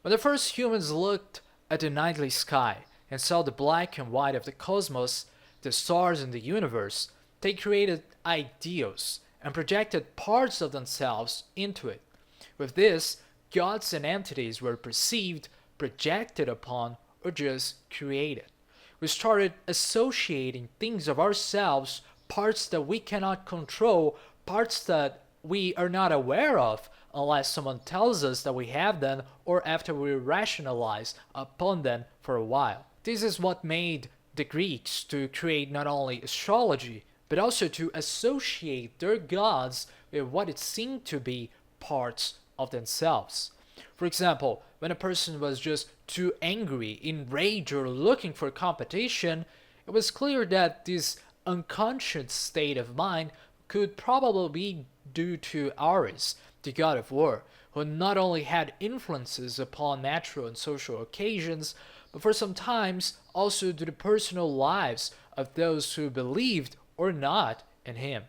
When the first humans looked at the nightly sky and saw the black and white of the cosmos, the stars in the universe, they created ideals and projected parts of themselves into it. With this, gods and entities were perceived, projected upon, or just created. We started associating things of ourselves, parts that we cannot control, parts that we are not aware of unless someone tells us that we have them or after we rationalize upon them for a while. This is what made the Greeks to create not only astrology but also to associate their gods with what it seemed to be parts of themselves. For example, when a person was just too angry, enraged, or looking for competition, it was clear that this unconscious state of mind could probably be due to Ares, the god of war, who not only had influences upon natural and social occasions, but for some times also to the personal lives of those who believed or not in him.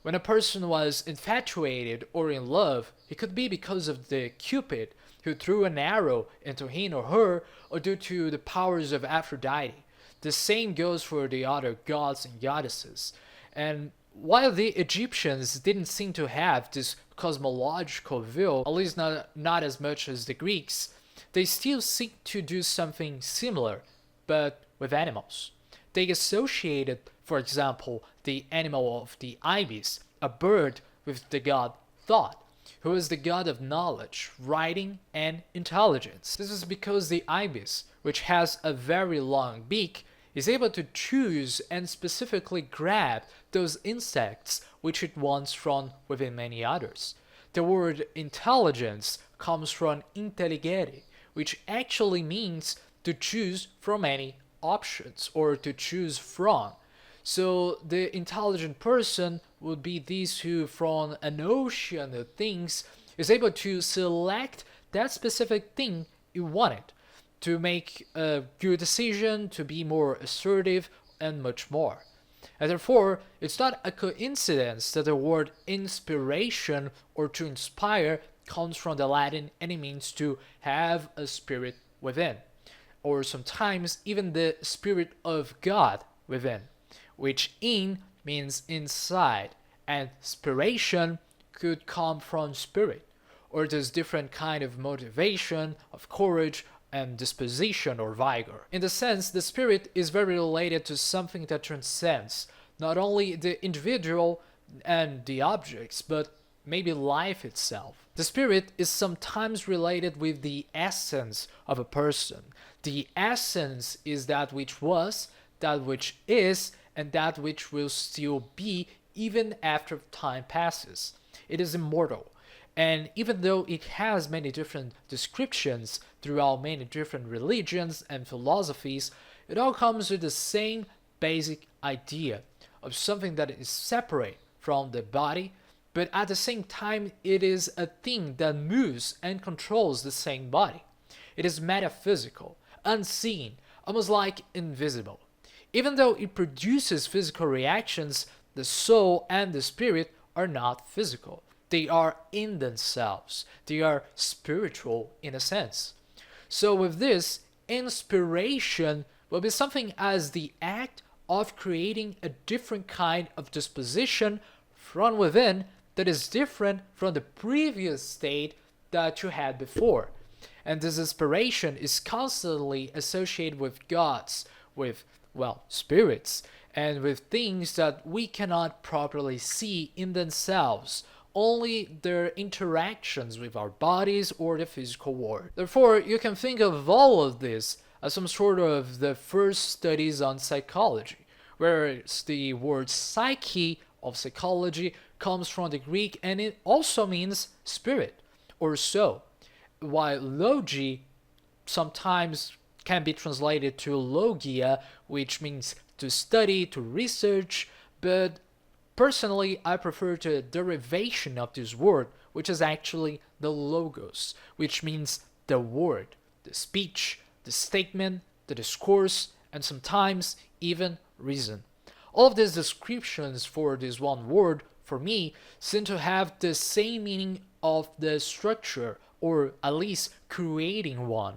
When a person was infatuated or in love, it could be because of the Cupid who threw an arrow into him or her, or due to the powers of Aphrodite. The same goes for the other gods and goddesses. And while the Egyptians didn't seem to have this cosmological view, at least not as much as the Greeks, they still seek to do something similar, but with animals. They associated, for example, the animal of the ibis, a bird, with the god Thought, who is the god of knowledge, writing, and intelligence. This is because the ibis, which has a very long beak, is able to choose and specifically grab those insects which it wants from within many others. The word intelligence comes from intelligere, which actually means to choose from any options or to choose from. So the intelligent person would be these who, from an ocean of things, is able to select that specific thing you wanted, to make a good decision, to be more assertive, and much more. And therefore, it's not a coincidence that the word inspiration or to inspire comes from the Latin and it means to have a spirit within, or sometimes even the spirit of God within, which in means inside, and spiration could come from spirit, or this different kind of motivation, of courage, and disposition or vigor. In the sense, the spirit is very related to something that transcends not only the individual and the objects, but maybe life itself. The spirit is sometimes related with the essence of a person. The essence is that which was, that which is, and that which will still be even after time passes. It is immortal. And even though it has many different descriptions throughout many different religions and philosophies, it all comes with the same basic idea of something that is separate from the body, but at the same time, it is a thing that moves and controls the same body. It is metaphysical, unseen, almost like invisible. Even though it produces physical reactions, the soul and the spirit are not physical. They are in themselves. They are spiritual in a sense. So with this, inspiration will be something as the act of creating a different kind of disposition from within that is different from the previous state that you had before. And this inspiration is constantly associated with gods, with, well, spirits, and with things that we cannot properly see in themselves, only their interactions with our bodies or the physical world. Therefore, you can think of all of this as some sort of the first studies on psychology, whereas the word psyche of psychology comes from the Greek and it also means spirit or soul, while logi sometimes can be translated to logia, which means to study, to research, but personally, I prefer the derivation of this word, which is actually the logos, which means the word, the speech, the statement, the discourse, and sometimes even reason. All of these descriptions for this one word, for me, seem to have the same meaning of the structure or at least creating one.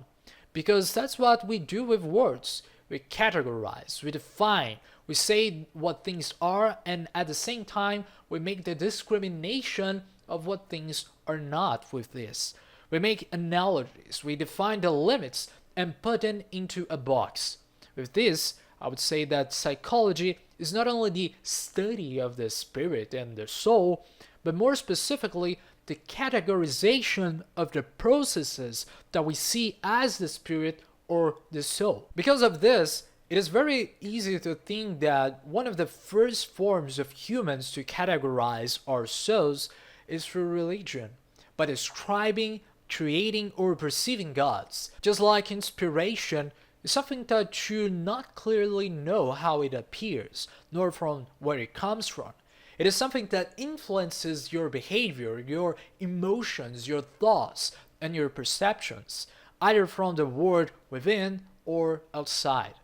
Because that's what we do with words. We categorize, we define, we say what things are, and at the same time, we make the discrimination of what things are not with this. We make analogies, we define the limits, and put them into a box. With this, I would say that psychology is not only the study of the spirit and the soul, but more specifically, the categorization of the processes that we see as the spirit or the soul. Because of this, it is very easy to think that one of the first forms of humans to categorize our souls is through religion, by describing, creating, or perceiving gods. Just like inspiration is something that you not clearly know how it appears, nor from where it comes from. It is something that influences your behavior, your emotions, your thoughts, and your perceptions, either from the world within or outside.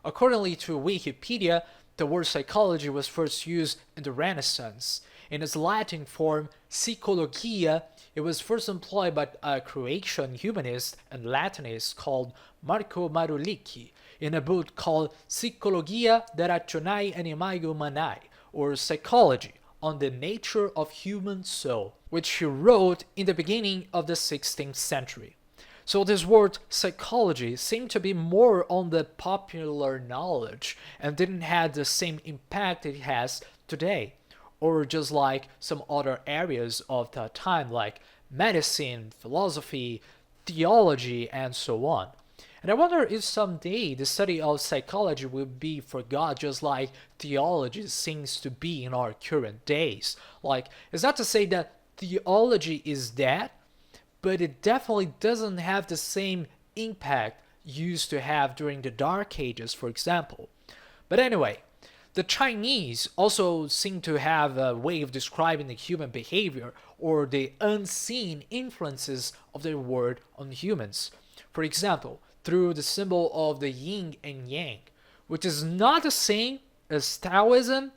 Accordingly to Wikipedia, the word psychology was first used in the Renaissance. In its Latin form, psychologia, it was first employed by a Croatian humanist and Latinist called Marco Marulicki in a book called Psicologia de Rationai Animae Humanae, or Psychology on the Nature of Human Soul, which he wrote in the beginning of the 16th century. So this word psychology seemed to be more on the popular knowledge and didn't have the same impact it has today, or just like some other areas of that time like medicine, philosophy, theology, and so on. And I wonder if someday the study of psychology will be forgot just like theology seems to be in our current days. Like, it's not to say that theology is dead, but it definitely doesn't have the same impact used to have during the Dark Ages, for example. But anyway, the Chinese also seem to have a way of describing the human behavior or the unseen influences of their world on humans. For example, through the symbol of the yin and yang, which is not the same as Taoism.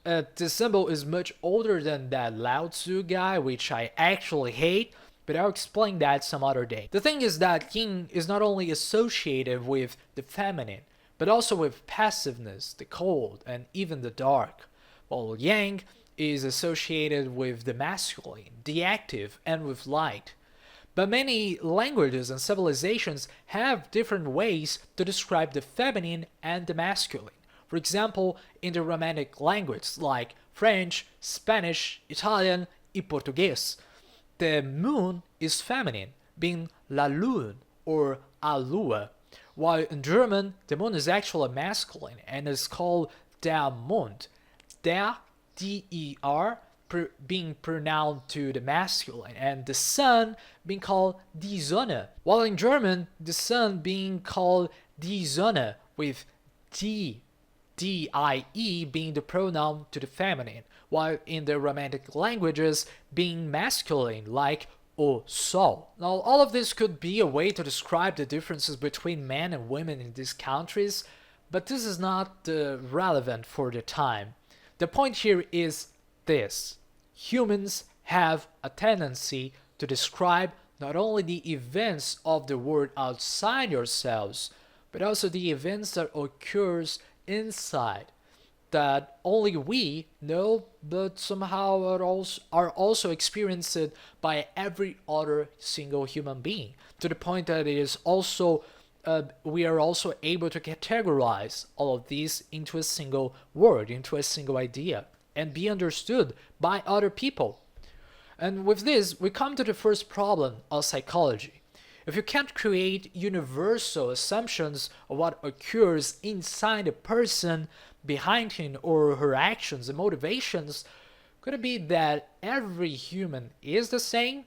This symbol is much older than that Lao Tzu guy, which I actually hate, but I'll explain that some other day. The thing is that yin is not only associated with the feminine, but also with passiveness, the cold, and even the dark, while yang is associated with the masculine, the active, and with light. But many languages and civilizations have different ways to describe the feminine and the masculine. For example, in the Romantic language like French, Spanish, Italian, and Portuguese, the moon is feminine, being la lune or a lua, while in German, the moon is actually masculine and is called der Mond, der, D-E-R, being pronounced to the masculine, and the sun being called die Sonne, while in German, the sun being called die Sonne with D, D-I-E being the pronoun to the feminine, while in the Romantic languages being masculine like o sol. Now, all of this could be a way to describe the differences between men and women in these countries, but this is not relevant for the time. The point here is this. Humans have a tendency to describe not only the events of the world outside yourselves, but also the events that occurs inside, that only we know, but somehow are also experienced by every other single human being, to the point that it is also we are also able to categorize all of these into a single word, into a single idea, and be understood by other people. And with this, we come to the first problem of psychology. If you can't create universal assumptions of what occurs inside a person, behind him or her actions and motivations, could it be that every human is the same?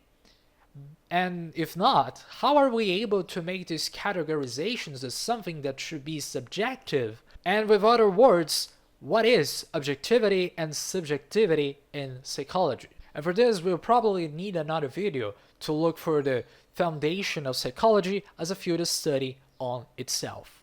And if not, how are we able to make these categorizations as something that should be subjective? And with other words, what is objectivity and subjectivity in psychology? And for this, we'll probably need another video to look for the foundation of psychology as a field of study on itself.